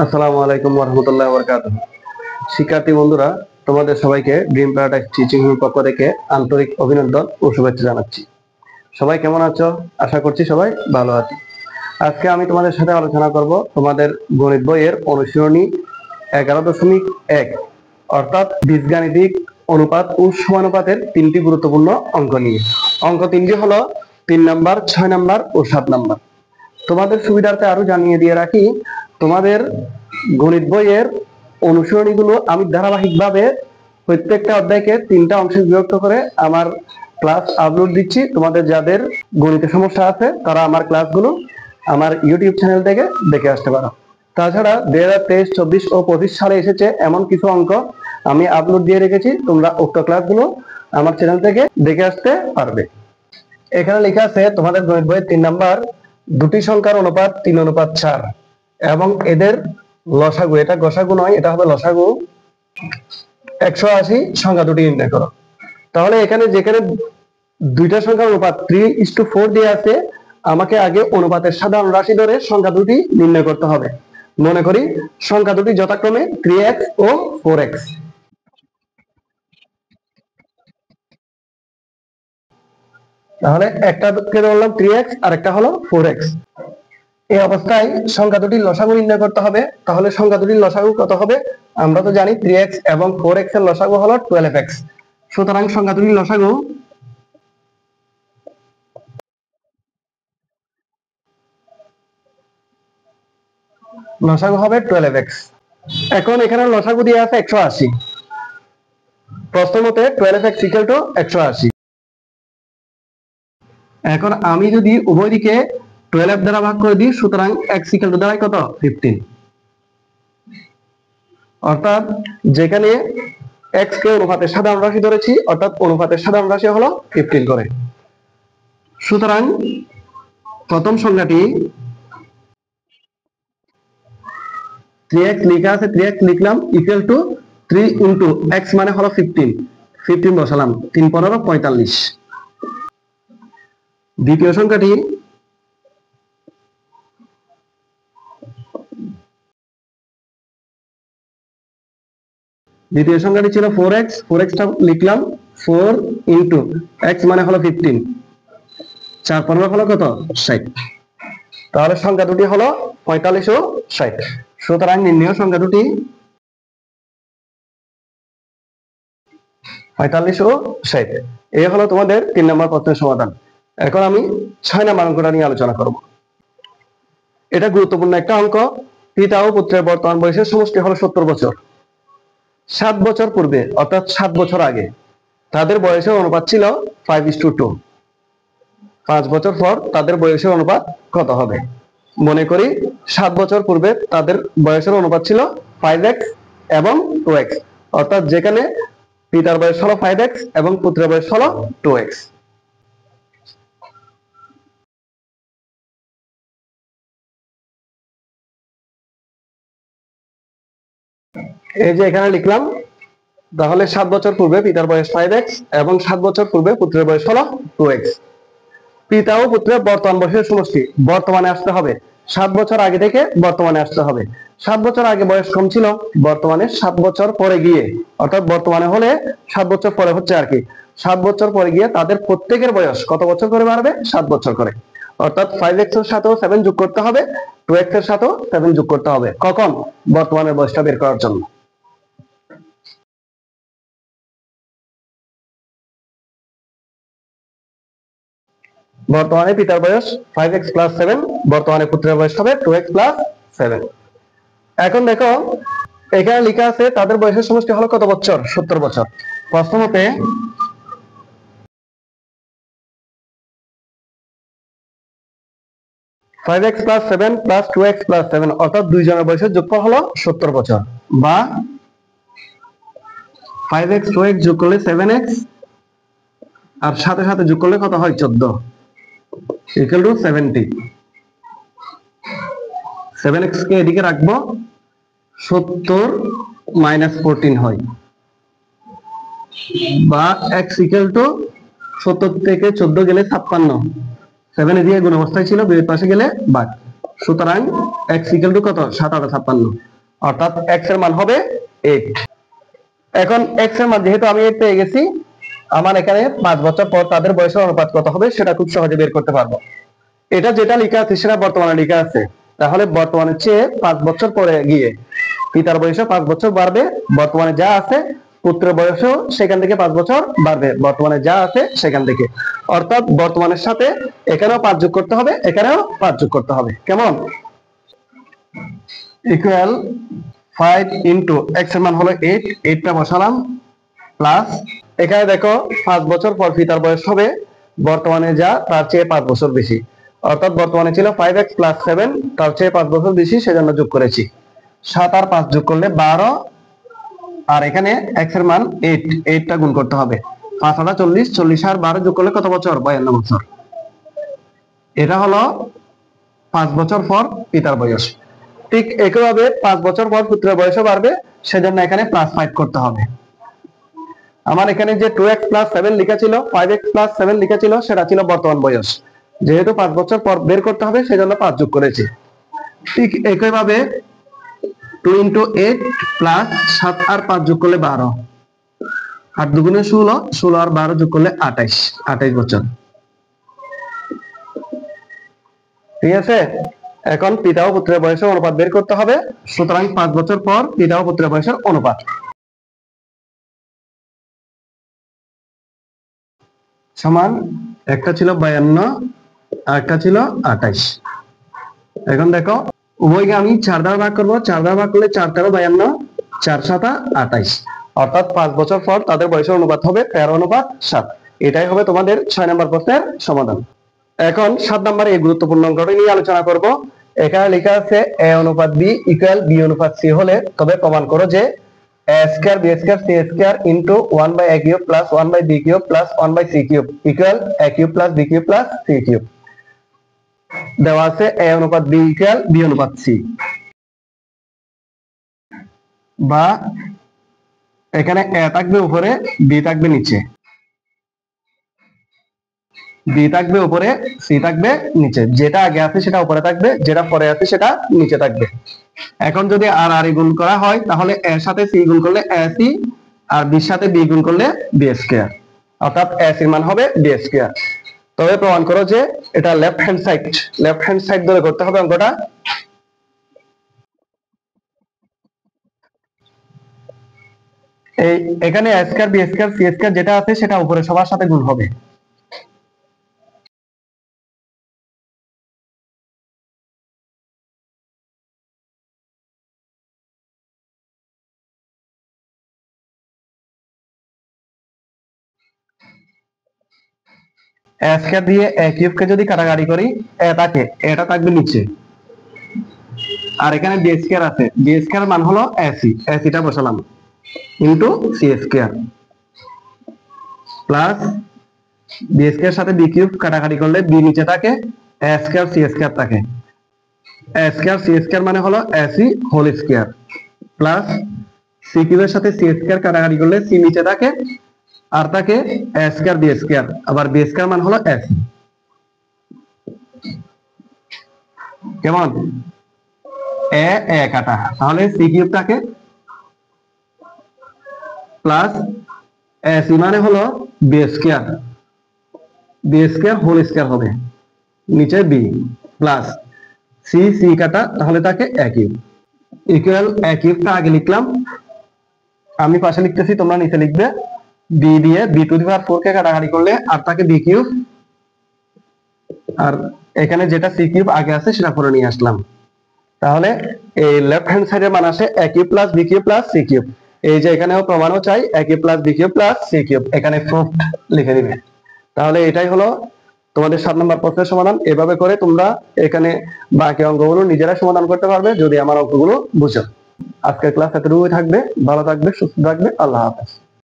আসসালামু আলাইকুম ওয়া রাহমাতুল্লাহি ওয়া বারাকাতুহু। শিক্ষার্থী বন্ধুরা, তোমাদের সবাইকে ড্রিম প্যারাডাইস টিচিং রুমের পক্ষ থেকে আন্তরিক অভিনন্দন ও শুভেচ্ছা জানাচ্ছি। সবাই কেমন আছো? আশা করছি সবাই ভালো আছো। আজকে আমি তোমাদের সাথে আলোচনা করব তোমাদের গণিত বইয়ের অনুশীলনী 11.1 অর্থাৎ বীজগাণিতিক অনুপাত ও সমানুপাতের তিনটি গুরুত্বপূর্ণ অঙ্ক নিয়ে। অঙ্ক তিনটি হলো 3 নাম্বার, 6 নাম্বার ও 7 নাম্বার। তোমাদের সুবিধার্থে আরো জানিয়ে দিয়ে রাখি, তোমাদের গণিত বইয়ের অনুশীলনীগুলো আমি ধারাবাহিকভাবে প্রত্যেকটা অধ্যায়কে 3টা অংশে বিভক্ত করে আমার ক্লাস আপলোড দিচ্ছি। তোমাদের যাদের গণিতে সমস্যা আছে তারা আমার ক্লাসগুলো আমার ইউটিউব চ্যানেল থেকে দেখে আসতে পারো। তাছাড়া 2023, 24 ও 25 সালে এসেছে এমন কিছু অঙ্ক আমি আপলোড দিয়ে রেখেছি, তোমরা উক্ত ক্লাসগুলো আমার চ্যানেল থেকে দেখে আসতে পারবে। এখানে লেখা আছে তোমাদের গণিত বইয়ের 3 নাম্বার, দুটি সংখ্যার অনুপাত 3:4 এবং এদের লসাগু, এটা গসাগু নয়, এটা হবে লসাগু 180 সংখ্যা দুটি নির্ণয় করো। তাহলে এখানে যেখানে দুইটা সংখ্যার অনুপাত 3:4 দিয়ে আছে, আমাকে আগে অনুপাতের সাধারণ রাশি ধরে সংখ্যা দুটি নির্ণয় করতে হবে। মনে করি সংখ্যা দুটি যথাক্রমে 3x ও 4x। তাহলে একটাকে ধরলাম 3x আর একটা হলো 4x। এই অবস্থায় সংখ্যা দুটির লসাগু নির্ণয় করতে হবে। তাহলে সংখ্যা দুটির লসাগু কত হবে? আমরা তো জানি 3x এবং 4x এর লসাগু হলো 12x। সুতরাং সংখ্যা দুটির লসাগু হবে 12x। এখন এখানে লসাগু দিয়ে আছে 180। প্রশ্ন মতে 12x = 180। এখন আমি যদি উভয় দিকে 12 দ্বারা ভাগ করে দিই, সুতরাং x = দাঁড়ায় কত? 15। অর্থাৎ যেখানে x কে অনুপাতের সাধারণ রাশি ধরেছি, অর্থাৎ অনুপাতের সাধারণ রাশি হলো 15 করে। সুতরাং প্রথম সংখ্যাটি 3x লেখা আছে, 3x লিখলাম ইকুয়াল টু 3 ইনটু x মানে হলো 15, 15 বসালাম, 3 15 45। দ্বিতীয় সংখ্যাটি ছিল 4x, 4x টা লিখলাম 4 ইনটু x মানে হলো 15, 4 15 হলো কত? 60। তাহলে সংখ্যা দুটি হলো 45 ও 60। সুতরাং নির্ণেয় সংখ্যা দুটি 45 ও 60। এই হলো তোমাদের 3 নম্বর প্রশ্নের সমাধান। এখন আমি 6 নম্বর অঙ্কটা নিয়ে আলোচনা করব। এটা গুরুত্বপূর্ণ একটা অঙ্ক। পিতা ও পুত্রের বর্তমান বয়সের সমষ্টি হলো 70 বছর। 7 বছর পূর্বে অর্থাৎ 7 বছর আগে তাদের বয়সের অনুপাত ছিল 5:2। 5 বছর পর তাদের বয়সের অনুপাত কত হবে? মনে করি 7 বছর পূর্বে তাদের বয়সের অনুপাত ছিল 5x এবং 2x, অর্থাৎ যেখানে পিতার বয়স হলো 5x এবং পুত্রের বয়স হলো 2x। এই যে এখানে লিখলাম, তাহলে 7 বছর পূর্বে পিতার বয়স 5x এবং 7 বছর পূর্বে পুত্রের বয়স হলো 2x। পিতা ও পুত্রের বর্তমান বয়সের সমষ্টি বর্তমানে আসতে হবে। 7 বছর আগে থেকে বর্তমানে আসতে হবে। 7 বছর আগে বয়স কম ছিল, বর্তমানে 7 বছর পরে গিয়ে, অর্থাৎ বর্তমানে হলে 7 বছর পরে হচ্ছে আর কি, 7 বছর পরে গিয়ে তাদের প্রত্যেকের বয়স কত বছর করে বাড়বে? 7 বছর করে। অর্থাৎ 5x এর সাথেও 7 যোগ করতে হবে, 2x এর সাথেও 7 যোগ করতে হবে। কখন? বর্তমানের বয়সটা বের করার জন্য। বর্তমানে পিতার বয়স 5x + 7, বর্তমানে পুত্রের বয়স হবে 2x + 7। এখন দেখো এখানে লেখা আছে তাদের বয়সের সমষ্টি হলো কত বছর? 70 বছর। প্রশ্ন মতে 5x + 7 + 2x + 7 অর্থাৎ দুইজনের বয়সের যোগফল হলো 70 বছর, বা 5x 2x যোগ করলে 7x আর সাথে সাথে যোগ করলে কত হয়? 14 = 70। 7x কে এদিকে রাখবো, 70 - 14 হয়, বা x = 70 থেকে 14 গেলে 56, 7 এদিকে গুণ অবস্থায় ছিল, বিপরীত পাশে গেলে ভাগ। সুতরাং x ইকুয়াল টু কত 7 8 56, অর্থাৎ x এর মান হবে 8। এখন x এর মান যেহেতু আমি 8 পেয়ে গেছি, আমার এখানে 5 বছর পর তাদের বয়সের অনুপাত কত হবে সেটা খুব সহজে বের করতে পারবো। এটা যেটা লেখা আছে সেটা বর্তমানে লেখা আছে, তাহলে বর্তমানের চেয়ে 5 বছর পরে গিয়ে পিতার বয়সে 5 বছর বাড়বে, বর্তমানে যা আছে পুত্রের বয়সও সেখান থেকে 5 বছর বাড়বে বর্তমানে যা আছে সেখান থেকে, অর্থাৎ বর্তমানের সাথে এখানেও 5 যোগ করতে হবে, এখানেও 5 যোগ করতে হবে। কেমন? ইকুয়াল 5 ইন্টু x এর মান হলো 8, 8টা বসালাম, প্লাস এখানে দেখো 5 বছর পর পিতার বয়স হবে বর্তমানে যা তার চেয়ে 5 বছর বেশি, অর্থাৎ বর্তমানে ছিল 5x প্লাস 7, তার চেয়ে 5 বছর বেশি, সেজন্য যোগ করেছি। 7 আর 5 যোগ করলে 12, আর এখানে x এর মান 8, 8টা গুণ করতে হবে। 5 8 40, 40 আর 12 যোগ করলে কত বছর? 52 বছর। এটা হলো 5 বছর পর পিতার বয়স। ঠিক একইভাবে 5 বছর পর পুত্রের বয়সও বাড়বে, সেজন্য এখানে প্লাস 5 করতে হবে। আমার এখানে যে 2x প্লাস 7 লেখা ছিল, 5x প্লাস 7 লেখা ছিল, সেটা ছিল বর্তমান বয়স। যেহেতু 5 বছর পর বের করতে হবে সেজন্য 5 যোগ করেছি। ঠিক একইভাবে 2 ইন্টু 8 প্লাস 7 আর 5 যোগ করলে 12, 8 দুগুণে 16, 16 আর 12 যোগ করলে 28, 28 বছর। ঠিক আছে, এখন পিতা ও পুত্রের বয়সের অনুপাত বের করতে হবে। সুতরাং 5 বছর পর পিতা ও পুত্রের বয়সের অনুপাত সমান, একটা ছিল 52 আর একটা ছিল 28। এখন দেখো উভয়কে আমি 4 দ্বারা ভাগ করবো, 4 দ্বারা ভাগ করলে 4 13 52, 4 7 28, অর্থাৎ 5 বছর পর তাদের বয়সের অনুপাত হবে 13:7। এটাই হবে তোমাদের 6 নম্বর প্রশ্নের সমাধান। এখন 7 নম্বরে এই গুরুত্বপূর্ণ অঙ্কটি নিয়ে আলোচনা করব। এখানে লেখা আছে a অনুপাত b ইকুয়াল b অনুপাত c হলে তবে প্রমাণ করো যে a square b square c square into 1/a cube plus 1/b cube plus 1/c cube equal a cube plus b cube plus c cube. দেওয়া আছে a অনুপাত b ইকুয়াল b অনুপাত c, বা এখানে a থাকবে উপরে, b থাকবে নিচে, b থাকবে উপরে, c থাকবে নিচে, যেটা আগে আছে সেটা উপরে থাকবে, যেটা পরে আছে সেটা নিচে থাকবে। এখন যদি আর আর গুণ করা হয় তাহলে a এর সাথে c গুণ করলে ac, আর b এর সাথে b গুণ করলে b স্কয়ার, অর্থাৎ ac এর মান হবে b স্কয়ার। তবে প্রমাণ করো যে এটা লেফট হ্যান্ড সাইড ধরে করতে হবে অঙ্কটা। এই এখানে a square b square c square যেটা আছে সেটা উপরে সবার সাথে গুণ হবে। a স্কয়ার দিয়ে a কিউব কে যদি কাটাকাটি করি, এটা থাকবে নিচে, আর এখানে b স্কয়ার আছে, b স্কয়ার মান হলো ac, টা বসালাম into c square plus b square সাথে b কিউব কাটাকাটি করলে b নিচে থাকে, a স্কয়ার c স্কয়ার থাকে, a স্কয়ার c স্কয়ার মানে হলো ac whole square plus c কিউবের সাথে c স্কয়ার কাটাকাটি করলে c নিচে থাকে আর থাকে a স্কয়ার b স্কয়ার, আবার b স্কয়ার মান হলো ac। কেমন? a কাটা, তাহলে c কিউব থাকে প্লাস ac মানে হলো b স্কয়ার হোল স্কয়ার হবে, নিচে b প্লাস c কাটা, তাহলে থাকে a কিউব ইকুয়াল a কিউবটা আগে লিখলাম, আমি পাশে লিখতেছি, তোমরা নিচে লিখবে। b দিয়ে b টু দি পাওয়ার 4 কে কাটাকাটি করলে আর থাকে b কিউব, আর এখানে যেটা c কিউব আগে আছে সেটা পরে নিয়ে আসলাম। তাহলে এই লেফট হ্যান্ড সাইডের মান আসে a cube plus b cube plus c cube. এই যে এখানেও প্রমাণও চাই a cube plus b cube plus c cube, এখানে প্রুফ লিখে দিবে। তাহলে এটাই হলো তোমাদের 7 নম্বর প্রশ্নের সমাধান। এভাবে করে তোমরা এখানে বাকি অঙ্কগুলো নিজেরা সমাধান করতে পারবে যদি আমার অঙ্কগুলো বুঝো। আজকের ক্লাস এতটুকুই থাকবে। ভালো থাকবে, সুস্থ থাকবে। আল্লাহ হাফেজ।